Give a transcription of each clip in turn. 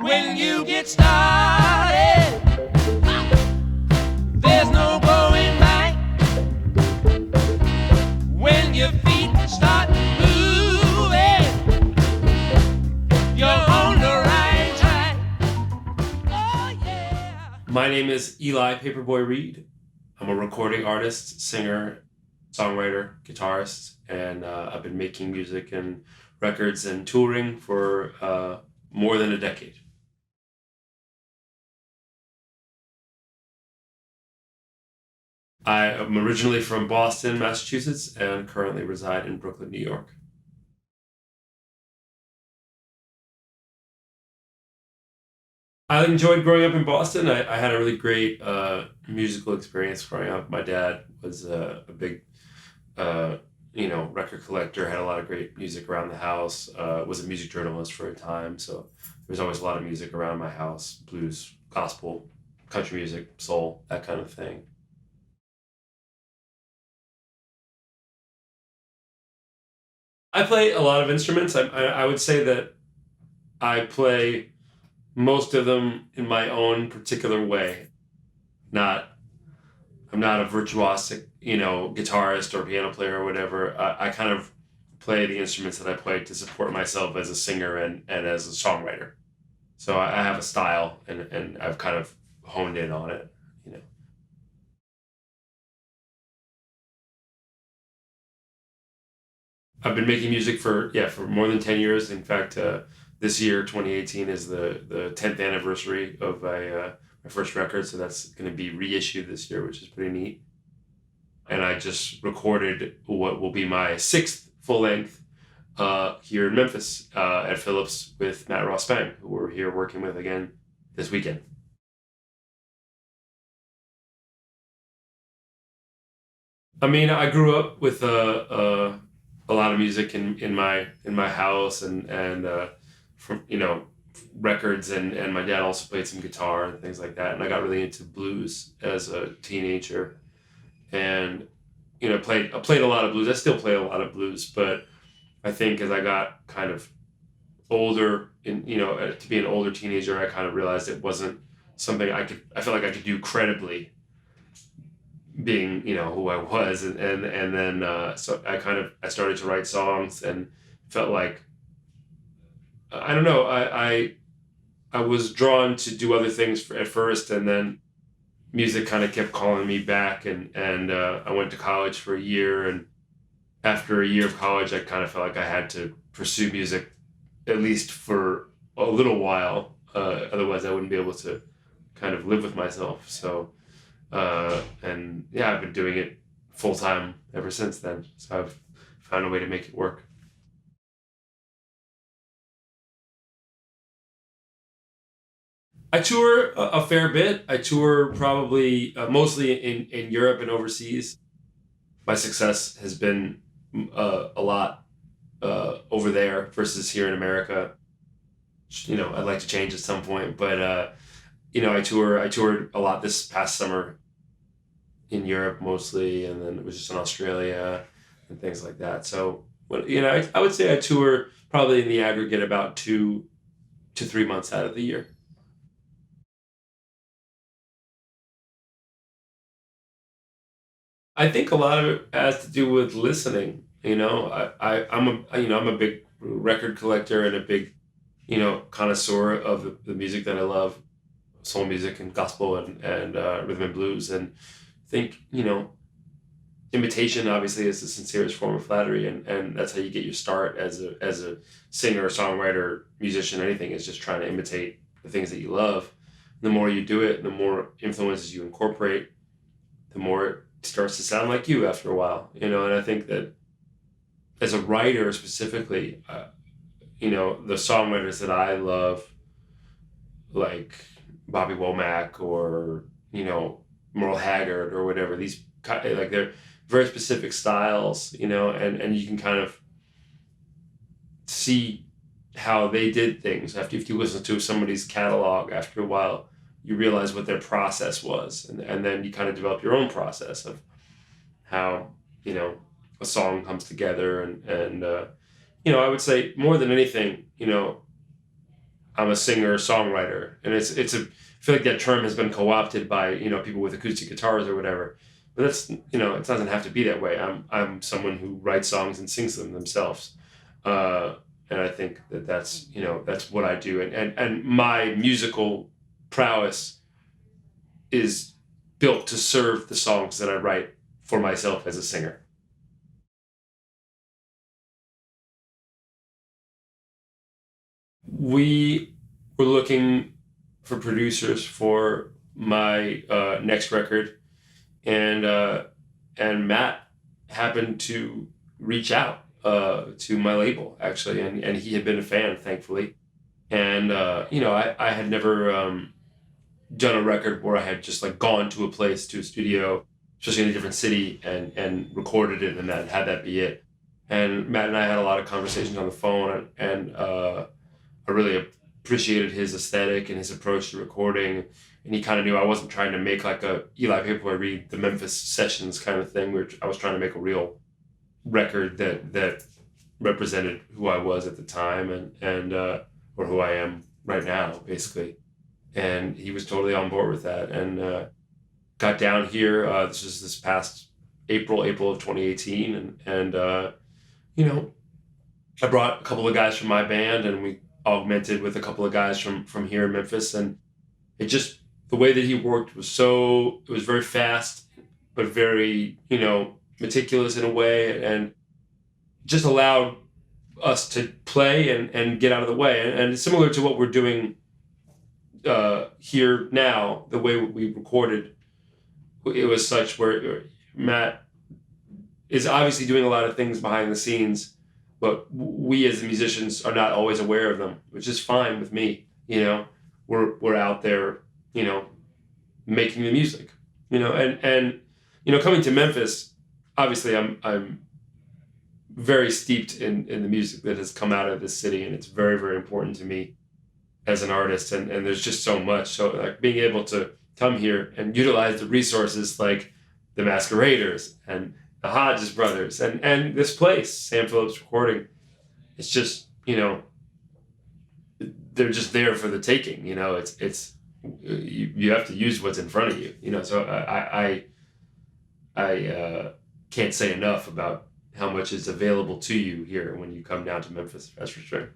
When you get started, there's no going back. When your feet start moving, you're on the right track. Oh yeah. My name is Eli Paperboy Reed. I'm a recording artist, singer, songwriter, guitarist, and I've been making music and records and touring for more than a decade. I am originally from Boston, Massachusetts, and currently reside in Brooklyn, New York. I enjoyed growing up in Boston. I had a really great musical experience growing up. My dad was a big, record collector, had a lot of great music around the house, was a music journalist for a time. So there's always a lot of music around my house, blues, gospel, country music, soul, that kind of thing. I play a lot of instruments. I would say that I play most of them in my own particular way. I'm not a virtuosic, guitarist or piano player or whatever. I kind of play the instruments that I play to support myself as a singer and as a songwriter. So I have a style and I've kind of honed in on it. I've been making music for more than 10 years. In fact, this year, 2018, is the 10th anniversary of my first record, so that's going to be reissued this year, which is pretty neat. And I just recorded what will be my 6th full-length here in Memphis at Phillips with Matt Ross-Spang, who we're here working with again this weekend. I mean, I grew up with a lot of music in my house and from records and my dad also played some guitar and things like that, and I got really into blues as a teenager and I played a lot of blues. I still play a lot of blues, but I think as I got kind of older to be an older teenager, I kind of realized it wasn't something I felt like I could do credibly being who I was and then so I started to write songs and felt like I don't know I was drawn to do other things at first, and then music kind of kept calling me back, and I went to college for a year, and after a year of college I kind of felt like I had to pursue music at least for a little while, otherwise I wouldn't be able to kind of live with myself. So I've been doing it full time ever since then. So I've found a way to make it work. I tour a fair bit. I tour probably mostly in Europe and overseas. My success has been a lot over there versus here in America. I'd like to change at some point, but I toured a lot this past summer in Europe mostly, and then it was just in Australia and things like that. So, I would say I tour probably in the aggregate about 2 to 3 months out of the year. I think a lot of it has to do with listening. I'm a big record collector and a big, connoisseur of the music that I love, soul music and gospel and rhythm and blues, and think imitation obviously is the sincerest form of flattery, and that's how you get your start as a singer, songwriter, musician. Anything is just trying to imitate the things that you love. The more you do it, the more influences you incorporate, the more it starts to sound like you after a while. And I think that as a writer specifically, the songwriters that I love, like Bobby Womack or Merle Haggard or whatever, these like they're very specific styles, and you can kind of see how they did things. If you listen to somebody's catalog after a while, you realize what their process was, and then you kind of develop your own process of how a song comes together, and I would say more than anything, I'm a singer songwriter, and I feel like that term has been co-opted by people with acoustic guitars or whatever, but that's it doesn't have to be that way. I'm someone who writes songs and sings them themselves, and I think that's what I do, and my musical prowess is built to serve the songs that I write for myself as a singer. We were looking for producers for my next record, and Matt happened to reach out to my label actually, and he had been a fan, thankfully, and I had never done a record where I had just like gone to a studio, especially in a different city, and recorded it, and that had that be it. And Matt and I had a lot of conversations on the phone, and I really appreciated his aesthetic and his approach to recording. And he kind of knew I wasn't trying to make like a Eli Paperboy read the Memphis sessions kind of thing, where I was trying to make a real record that represented who I was at the time and or who I am right now, basically. And he was totally on board with that, and got down here. This was this past April of 2018, and I brought a couple of guys from my band, and we augmented with a couple of guys from here in Memphis, and the way that he worked it was very fast, but very, meticulous in a way, and just allowed us to play and get out of the way. And similar to what we're doing here now, the way we recorded, it was such where Matt is obviously doing a lot of things behind the scenes, but we as the musicians are not always aware of them, which is fine with me. We're out there, making the music, and coming to Memphis, obviously I'm very steeped in the music that has come out of this city, and it's very, very important to me as an artist, and there's just so much. So like being able to come here and utilize the resources like the Masqueraders and the Hodges brothers and this place, Sam Phillips Recording, it's just, they're just there for the taking. It's you have to use what's in front of you. So I can't say enough about how much is available to you here when you come down to Memphis. That's for sure.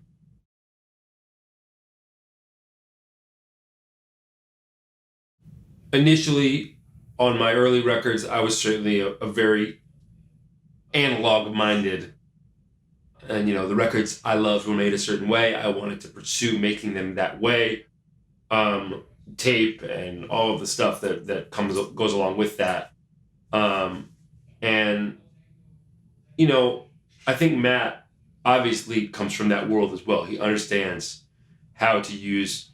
Initially, on my early records, I was certainly a very analog-minded, and the records I loved were made a certain way. I wanted to pursue making them that way. Tape and all of the stuff that goes along with that. And I think Matt obviously comes from that world as well. He understands how to use,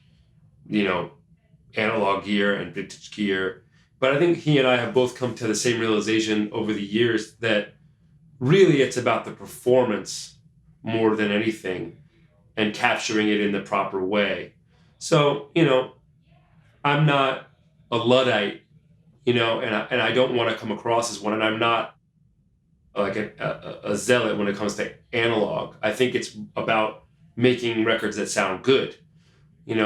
analog gear and vintage gear. But I think he and I have both come to the same realization over the years that really it's about the performance more than anything, and capturing it in the proper way. So, I'm not a Luddite, and I don't want to come across as one, and I'm not like a zealot when it comes to analog. I think it's about making records that sound good.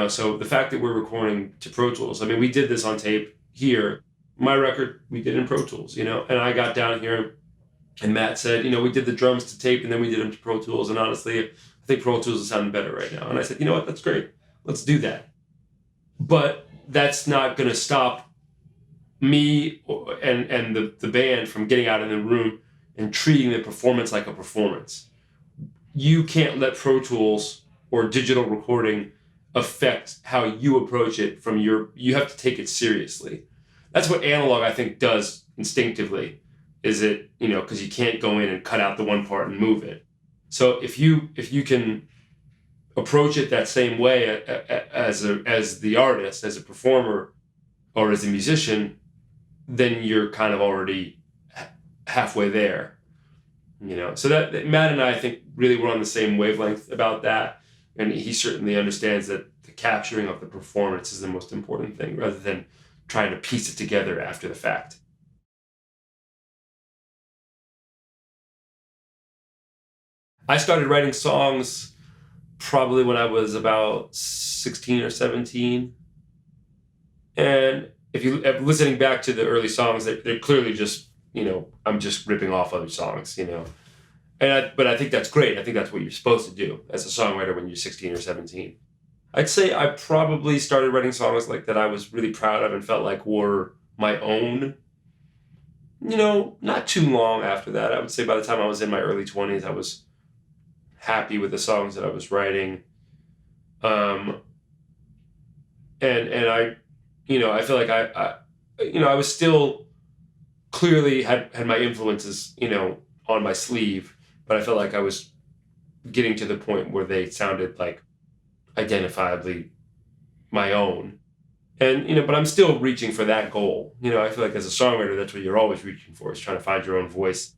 So the fact that we're recording to Pro Tools, I mean, we did this on tape here. My record, we did in Pro Tools, and I got down here and Matt said, we did the drums to tape and then we did them to Pro Tools. And honestly, I think Pro Tools is sounding better right now. And I said, you know what, that's great. Let's do that. But that's not going to stop me and the band from getting out in the room and treating the performance like a performance. You can't let Pro Tools or digital recording affect how you approach it you have to take it seriously. That's what analog, I think, does instinctively, is it, because you can't go in and cut out the one part and move it. So if you can approach it that same way as the artist, as a performer, or as a musician, then you're kind of already halfway there. So that Matt and I think really we're on the same wavelength about that, and he certainly understands that the capturing of the performance is the most important thing, rather than trying to piece it together after the fact. I started writing songs probably when I was about 16 or 17. And if listening back to the early songs, they're clearly just, I'm just ripping off other songs, but I think that's great. I think that's what you're supposed to do as a songwriter when you're 16 or 17. I'd say I probably started writing songs like that I was really proud of and felt like were my own, not too long after that. I would say by the time I was in my early 20s, I was happy with the songs that I was writing. And I, I feel like I was still clearly had my influences, on my sleeve, but I felt like I was getting to the point where they sounded like identifiably my own. And, but I'm still reaching for that goal. I feel like as a songwriter, that's what you're always reaching for, is trying to find your own voice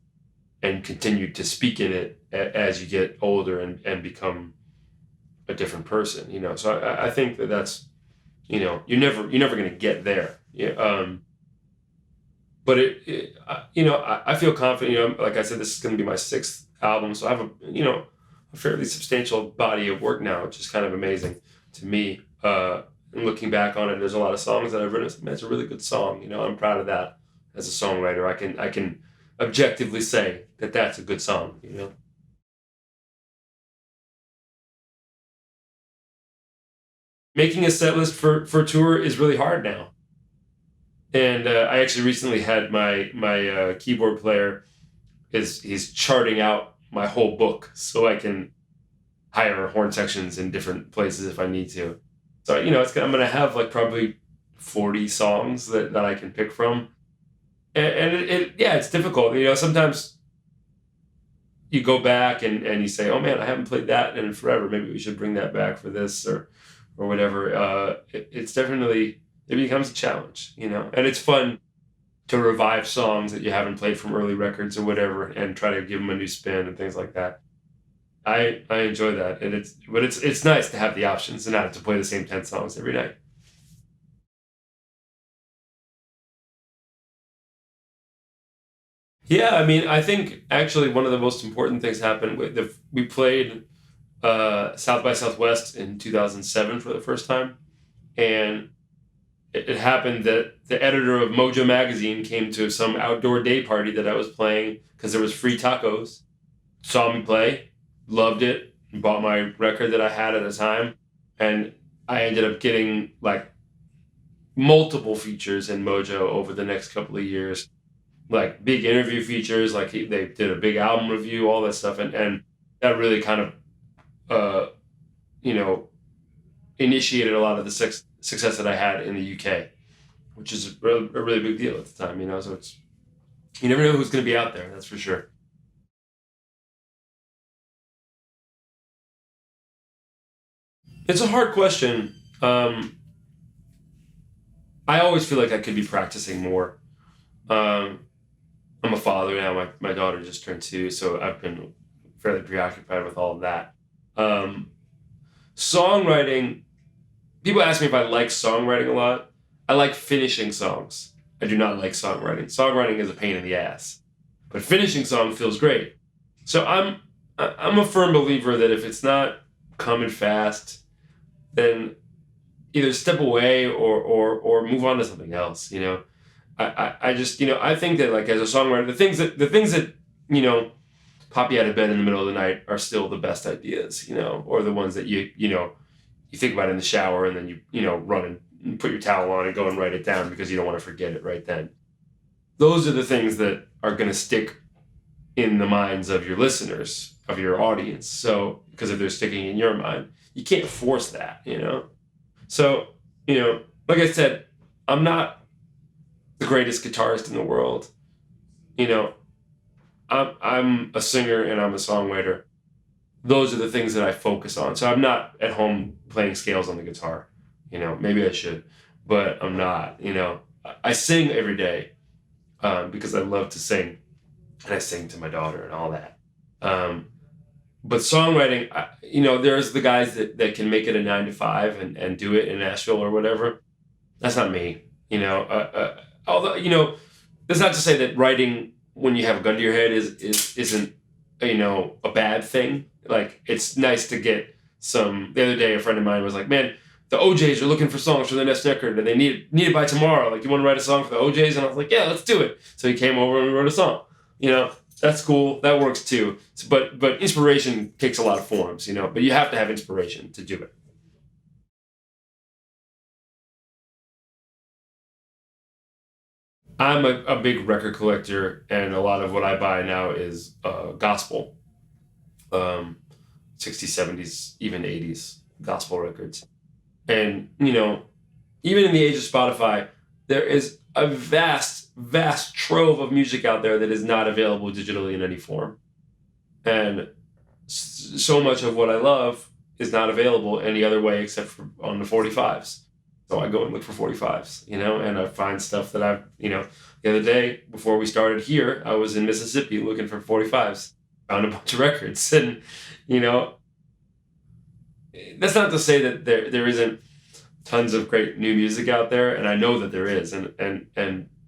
and continue to speak in it as you get older and become a different person, So I think that's, you're never going to get there. Yeah. But I feel confident, like I said, this is going to be my 6th album. So I have a fairly substantial body of work now, which is kind of amazing to me. And looking back on it, there's a lot of songs that I've written. Man, it's a really good song. I'm proud of that as a songwriter. I can objectively say that that's a good song. Making a set list for tour is really hard now. And I actually recently had my keyboard player he's charting out my whole book so I can hire horn sections in different places if I need to. So, I'm going to have like probably 40 songs that I can pick from. And it's difficult. Sometimes you go back and you say, oh man, I haven't played that in forever. Maybe we should bring that back for this or whatever. It's definitely, it becomes a challenge, and it's fun to revive songs that you haven't played from early records or whatever and try to give them a new spin and things like that. I enjoy that, and it's nice to have the options and not have to play the same 10 songs every night. Yeah, I mean, I think actually one of the most important things happened we played South by Southwest in 2007 for the first time, and it happened that the editor of Mojo magazine came to some outdoor day party that I was playing because there was free tacos, saw me play, loved it, bought my record that I had at the time, and I ended up getting like multiple features in Mojo over the next couple of years, like big interview features, like they did a big album review, all that stuff, and that really kind of initiated a lot of the success that I had in the UK, which is a really big deal at the time, so it's, you never know who's going to be out there, that's for sure. It's a hard question. I always feel like I could be practicing more. I'm a father now. My daughter just turned 2, so I've been fairly preoccupied with all of that. Songwriting, people ask me if I like songwriting a lot. I like finishing songs. I do not like songwriting. Songwriting is a pain in the ass, but finishing songs feels great. So I'm a firm believer that if it's not coming fast, then either step away or move on to something else. I just I think that like as a songwriter, the things that pop you out of bed in the middle of the night are still the best ideas, or the ones that you think about in the shower and then you run and put your towel on and go and write it down because you don't want to forget it right then. Those are the things that are going to stick in the minds of your listeners, of your audience. So, because if they're sticking in your mind, you can't force that, So, like I said, I'm not the greatest guitarist in the world. I'm a singer and I'm a songwriter. Those are the things that I focus on. So I'm not at home playing scales on the guitar. Maybe I should, but I'm not. I sing every day because I love to sing, and I sing to my daughter and all that. But songwriting, there's the guys that can make it a 9 to 5 and do it in Nashville or whatever. That's not me. Although that's not to say that writing when you have a gun to your head isn't a bad thing. Like, it's nice to get the other day, a friend of mine was like, man, the OJs are looking for songs for their next record, and they need it by tomorrow. Like, you want to write a song for the OJs? And I was like, yeah, let's do it. So he came over and we wrote a song. You know, that's cool. That works too. But inspiration takes a lot of forms, you know, but you have to have inspiration to do it. I'm a big record collector, and a lot of what I buy now is gospel, 60s, 70s, even 80s gospel records. And, you know, even in the age of Spotify, there is a vast, vast trove of music out there that is not available digitally in any form. And so much of what I love is not available any other way except for on the 45s. So I go and look for 45s, you know, and I find stuff that I've, you know, the other day before we started here, I was in Mississippi looking for 45s, found a bunch of records. And, you know, that's not to say that there isn't tons of great new music out there, and I know that there is, and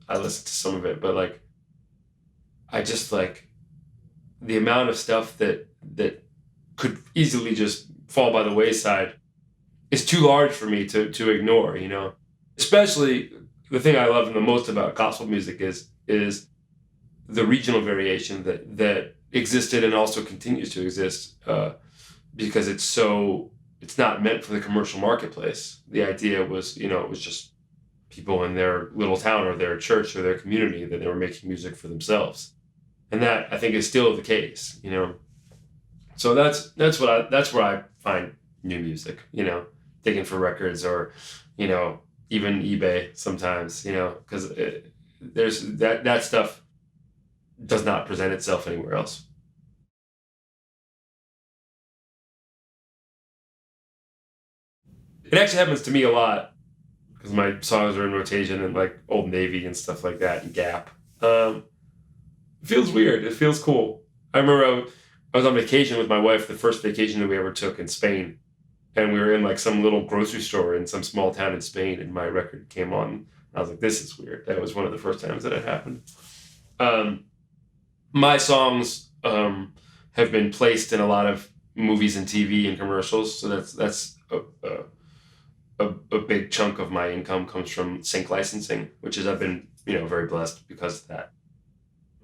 I listen to some of it, but like, I just like the amount of stuff that could easily just fall by the wayside is too large for me to ignore, you know. Especially the thing I love the most about gospel music is the regional variation that existed and also continues to exist, because it's not meant for the commercial marketplace. The idea was, you know, it was just people in their little town or their church or their community that they were making music for themselves. And that, I think, is still the case, you know. So that's where I find new music, you know, digging for records, or, you know, even eBay sometimes, you know, because there's that stuff does not present itself anywhere else. It actually happens to me a lot because my songs are in rotation and like Old Navy and stuff like that, and Gap. It feels weird. It feels cool. I remember I was on vacation with my wife, the first vacation that we ever took in Spain, and we were in like some little grocery store in some small town in Spain, and my record came on. I was like, this is weird. That was one of the first times that it happened. My songs have been placed in a lot of movies and TV and commercials, so that's a big chunk of my income comes from sync licensing, which is, I've been, you know, very blessed because of that.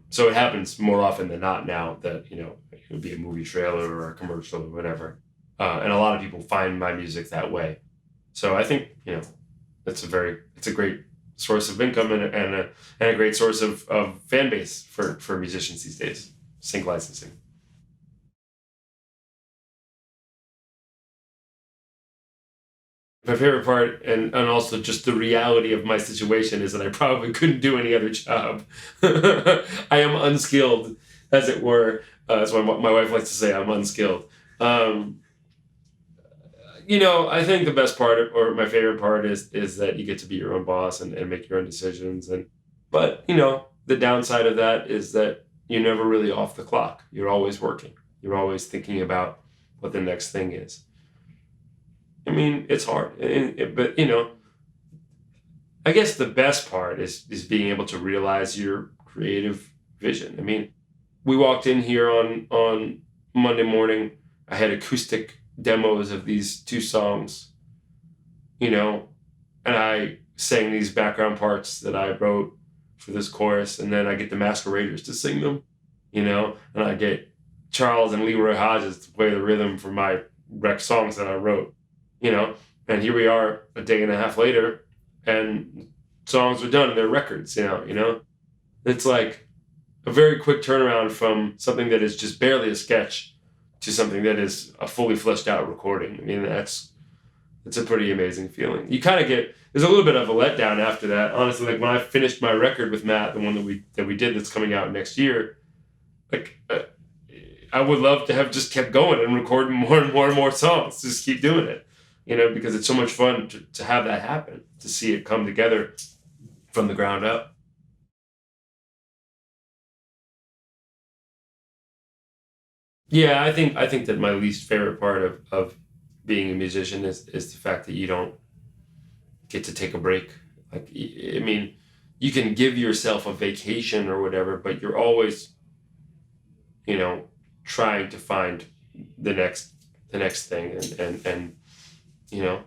So it happens more often than not now that, you know, it would be a movie trailer or a commercial or whatever. And a lot of people find my music that way. So I think, you know, it's a great source of income and a great source of fan base for musicians these days, sync licensing. My favorite part, and also just the reality of my situation, is that I probably couldn't do any other job. I am unskilled, as it were. That's why my wife likes to say I'm unskilled. You know, I think the best part, or my favorite part, is that you get to be your own boss and make your own decisions. But, you know, the downside of that is that you're never really off the clock. You're always working. You're always thinking about what the next thing is. I mean, it's hard, but, you know, I guess the best part is being able to realize your creative vision. I mean, we walked in here on Monday morning. I had acoustic demos of these two songs, you know, and I sang these background parts that I wrote for this chorus, and then I get the Masqueraders to sing them, you know, and I get Charles and Leroy Hodges to play the rhythm for my rec songs that I wrote. You know, and here we are a day and a half later, and songs are done and they're records, you know. It's like a very quick turnaround from something that is just barely a sketch to something that is a fully fleshed out recording. I mean, it's a pretty amazing feeling. You kind of there's a little bit of a letdown after that. Honestly, like when I finished my record with Matt, the one that we did that's coming out next year, like I would love to have just kept going and recording more and more and more songs, just keep doing it. You know, because it's so much fun to have that happen, to see it come together from the ground up. Yeah, I think that my least favorite part of being a musician is the fact that you don't get to take a break. Like, I mean, you can give yourself a vacation or whatever, but you're always, you know, trying to find the next the next thing, and you know,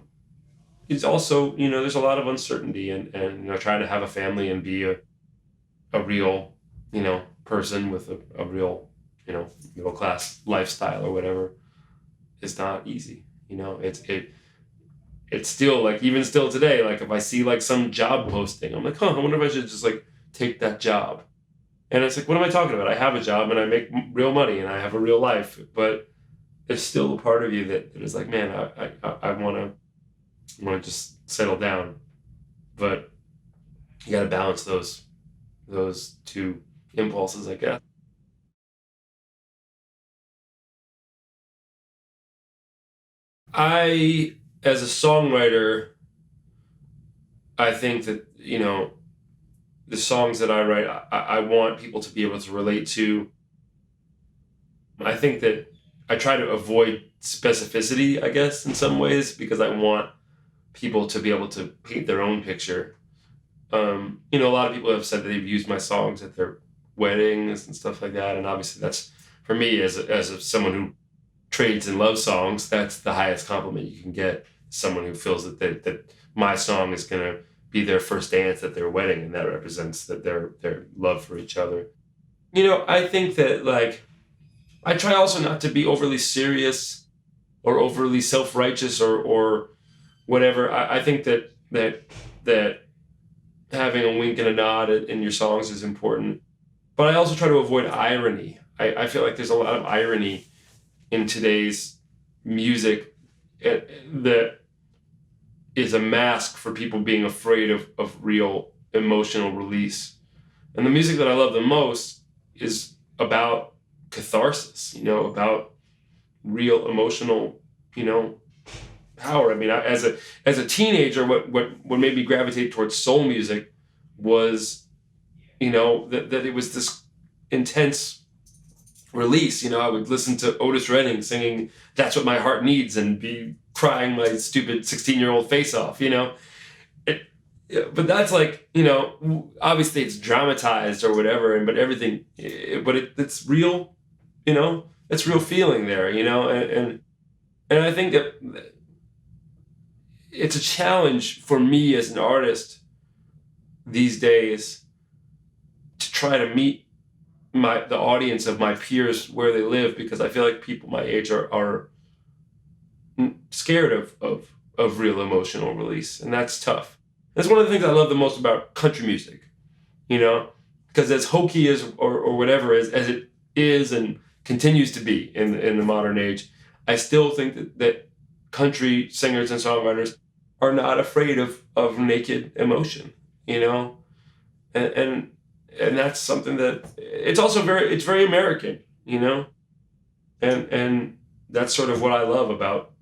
it's also, you know, there's a lot of uncertainty, and you know, trying to have a family and be a real, you know, person with a real, you know, middle class lifestyle or whatever is not easy. You know, it's still like, even still today, like if I see like some job posting, I'm like, huh, I wonder if I should just like take that job. And it's like, what am I talking about? I have a job and I make real money and I have a real life, but there's still a part of you that is like, man, I want to just settle down. But you got to balance those two impulses, I guess. As a songwriter, I think that, you know, the songs that I write, I want people to be able to relate to. I think that I try to avoid specificity, I guess, in some ways, because I want people to be able to paint their own picture. You know, a lot of people have said that they've used my songs at their weddings and stuff like that, and obviously that's, for me, someone who trades and loves songs, that's the highest compliment you can get. Someone who feels that my song is gonna be their first dance at their wedding, and that represents that their love for each other. You know, I think that, like, I try also not to be overly serious or overly self-righteous or whatever. I think that having a wink and a nod in your songs is important. But I also try to avoid irony. I feel like there's a lot of irony in today's music that is a mask for people being afraid of real emotional release. And the music that I love the most is about catharsis, you know, about real emotional, you know, power. I mean, as a teenager, what made me gravitate towards soul music was, you know, that it was this intense release. You know, I would listen to Otis Redding singing "That's What My Heart Needs" and be crying my stupid 16-year-old face off. You know, but that's like, you know, obviously it's dramatized or whatever, but everything, but it's real. You know, it's real feeling there. You know, and I think that it's a challenge for me as an artist these days to try to meet the audience of my peers where they live, because I feel like people my age are scared of real emotional release, and that's tough. That's one of the things I love the most about country music, you know, because as hokey as or whatever as it is and continues to be in the modern age, I still think that country singers and songwriters are not afraid of naked emotion, you know, and that's something that it's very American, you know, and that's sort of what I love about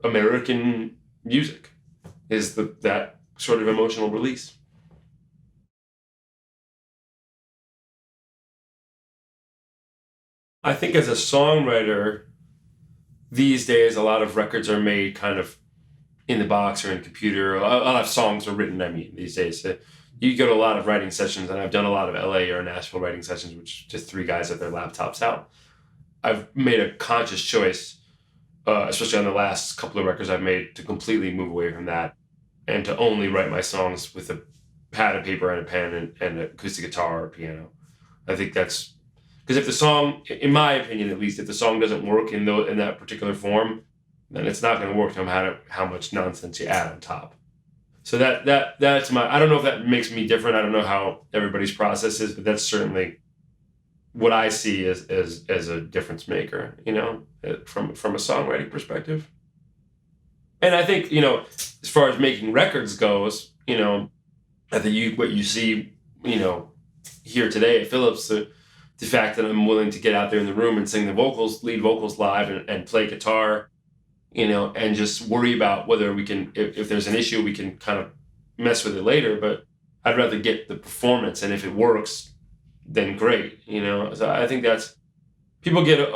American music, is that sort of emotional release. I think as a songwriter these days, a lot of records are made kind of in the box or in a computer. A lot of songs are written, I mean, these days. You go to a lot of writing sessions, and I've done a lot of LA or Nashville writing sessions, which just three guys have their laptops out. I've made a conscious choice, especially on the last couple of records I've made, to completely move away from that and to only write my songs with a pad of paper and a pen and an acoustic guitar or piano. I think that's because if the song, in my opinion at least, if the song doesn't work in that particular form, then it's not going to work no matter how much nonsense you add on top. So that's my, I don't know if that makes me different. I don't know how everybody's process is, but that's certainly what I see as a difference maker, you know, from a songwriting perspective. And I think, you know, as far as making records goes, you know, I think what you see, you know, here today at Phillips, the fact that I'm willing to get out there in the room and sing the vocals, lead vocals live and play guitar, you know, and just worry about whether we can, if there's an issue, we can kind of mess with it later. But I'd rather get the performance, and if it works, then great, you know. So I think that's, people get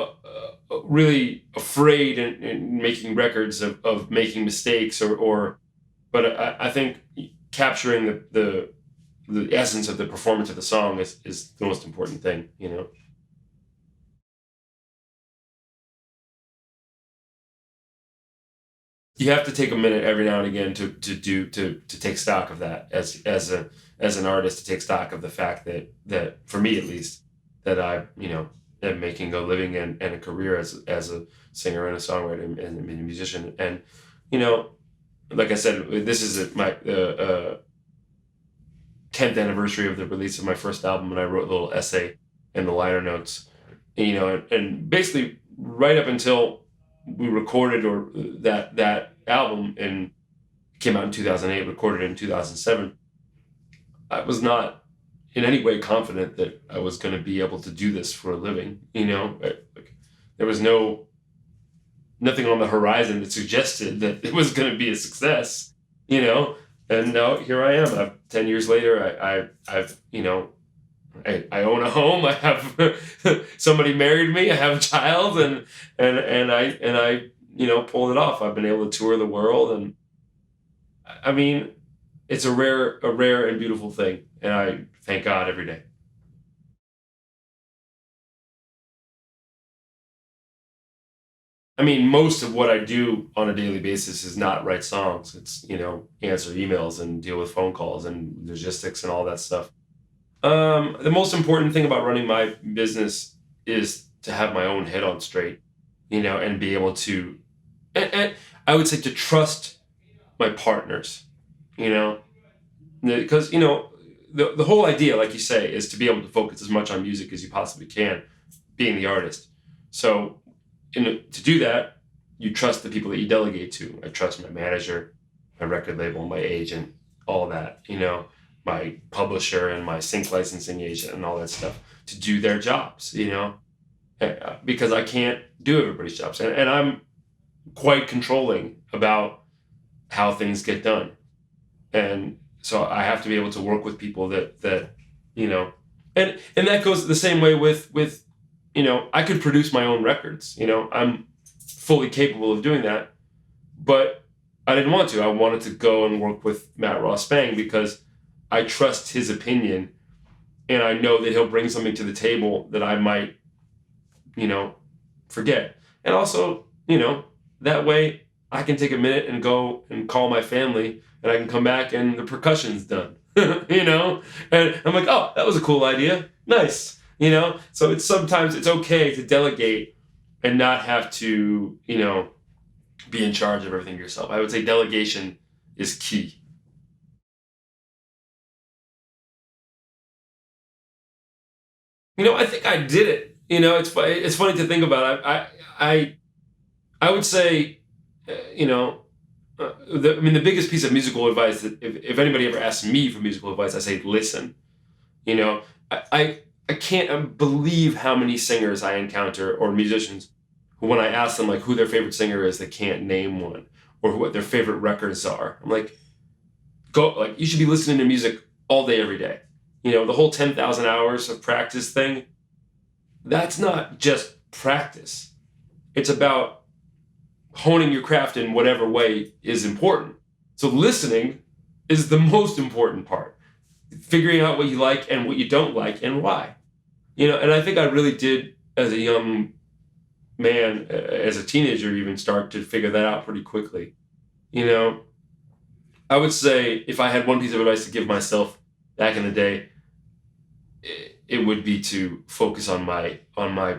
really afraid in making records of making mistakes but I think capturing the essence of the performance of the song is the most important thing, you know. you have to take a minute every now and again to take stock of that as an artist, to take stock of the fact that for me at least, that I am making a living and a career as a singer and a songwriter and a musician. And like I said, this is my 10th anniversary of the release of my first album, and I wrote a little essay in the liner notes, and basically right up until we recorded that album, and came out in 2008, recorded in 2007, I was not in any way confident that I was going to be able to do this for a living. There was nothing on the horizon that suggested that it was going to be a success, and now here I am. 10 years later, I've I own a home. I have somebody married me. I have a child, and I pulled it off. I've been able to tour the world, and I mean, it's a rare and beautiful thing, and I thank God every day. I mean, most of what I do on a daily basis is not write songs. It's answer emails and deal with phone calls and logistics and all that stuff. The most important thing about running my business is to have my own head on straight, and be able to, and I would say to trust my partners, because, the whole idea, like you say, is to be able to focus as much on music as you possibly can, being the artist. So to do that, you trust the people that you delegate to. I trust my manager, my record label, my agent, all that, my publisher and my sync licensing agent and all that stuff to do their jobs, because I can't do everybody's jobs. And I'm quite controlling about how things get done. And so I have to be able to work with people that and that goes the same way with I could produce my own records, I'm fully capable of doing that, but I didn't want to. I wanted to go and work with Matt Ross-Spang because I trust his opinion, and I know that he'll bring something to the table that I might, forget. And also, that way I can take a minute and go and call my family, and I can come back and the percussion's done, and I'm like, oh, that was a cool idea. Nice. So sometimes it's okay to delegate and not have to, be in charge of everything yourself. I would say delegation is key. I think I did it. It's funny to think about. I would say, the biggest piece of musical advice that if anybody ever asks me for musical advice, I say listen. I can't believe how many singers I encounter, or musicians, who, when I ask them who their favorite singer is, they can't name one, or what their favorite records are. I'm like, you should be listening to music all day, every day. The whole 10,000 hours of practice thing, that's not just practice. It's about honing your craft in whatever way is important. So listening is the most important part. Figuring out what you like and what you don't like and why. And I think I really did, as a young man, as a teenager even, start to figure that out pretty quickly. I would say if I had one piece of advice to give myself back in the day, it would be to focus on my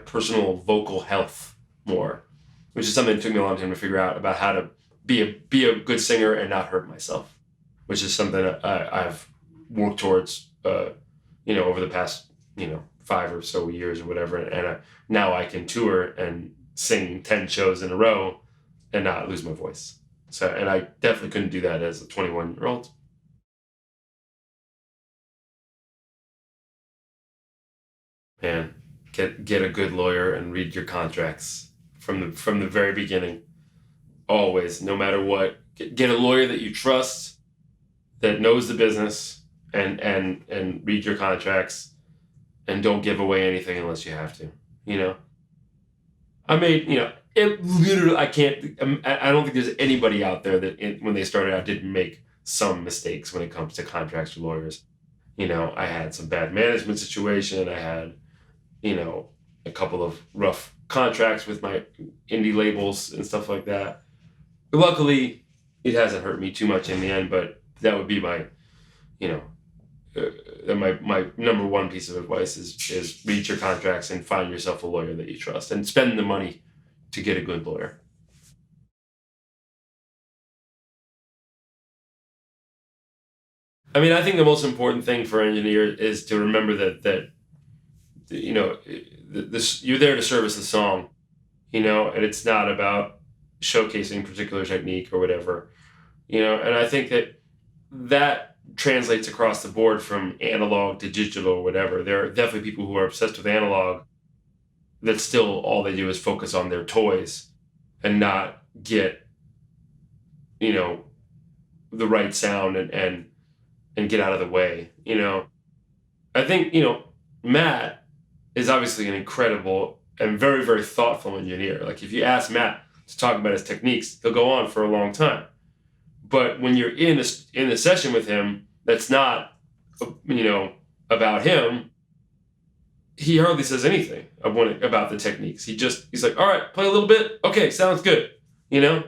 personal vocal health more, which is something that took me a long time to figure out, about how to be a good singer and not hurt myself, which is something I've worked towards, over the past, 5 or so years or whatever. And now I can tour and sing 10 shows in a row and not lose my voice. So, and I definitely couldn't do that as a 21-year-old. Man, get a good lawyer and read your contracts from the very beginning. Always, no matter what, get a lawyer that you trust, that knows the business, and read your contracts, and don't give away anything unless you have to. I made, it literally, I don't think there's anybody out there that when they started out didn't make some mistakes when it comes to contracts or lawyers. I had some bad management situation. I had, a couple of rough contracts with my indie labels and stuff like that. luckily, it hasn't hurt me too much in the end, but that would be my, you know, my number one piece of advice is read your contracts and find yourself a lawyer that you trust and spend the money to get a good lawyer. I mean, I think the most important thing for engineers is to remember that you know, this, you're there to service the song, you know, and it's not about showcasing particular technique or whatever, you know. And I think that translates across the board from analog to digital or whatever. There are definitely people who are obsessed with analog that still all they do is focus on their toys and not get, you know, the right sound and get out of the way, you know. I think, you know, Matt is obviously an incredible and very, very thoughtful engineer. Like, if you ask Matt to talk about his techniques, he'll go on for a long time. But when you're in a session with him that's not, you know, about him, he hardly says anything about the techniques. He's like, all right, play a little bit. Okay, sounds good. You know,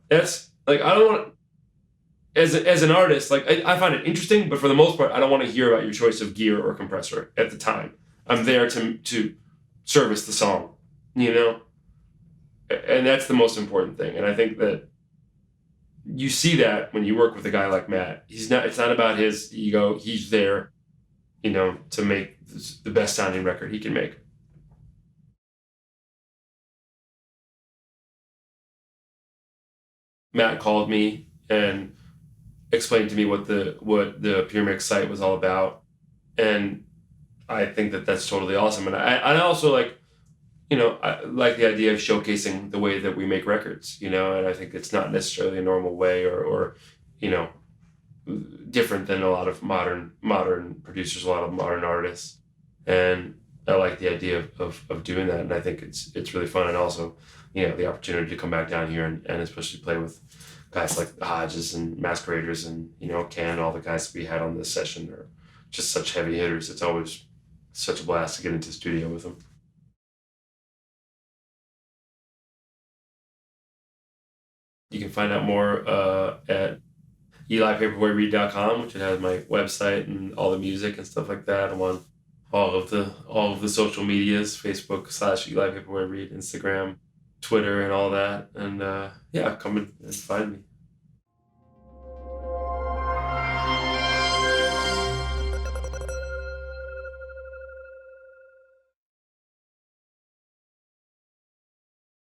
that's like, I don't want, as an artist, like, I find it interesting, but for the most part, I don't want to hear about your choice of gear or compressor at the time. I'm there to service the song, you know? And that's the most important thing. And I think that you see that when you work with a guy like Matt. It's not about his ego. He's there, you know, to make the best sounding record he can make. Matt called me and explained to me what the Puremix site was all about, and I think that that's totally awesome. And I also like, you know, I like the idea of showcasing the way that we make records, you know, and I think it's not necessarily a normal way or you know, different than a lot of modern producers, a lot of modern artists. And I like the idea of doing that, and I think it's really fun. And also, you know, the opportunity to come back down here and especially play with guys like the Hodges and Masqueraders and, you know, Ken, all the guys that we had on this session are just such heavy hitters. It's always such a blast to get into the studio with them. You can find out more at elipaperboyread.com, which has my website and all the music and stuff like that. I'm on all of the social medias, Facebook /Eli Paperboy Read, Instagram, Twitter, and all that. And yeah, come and find me.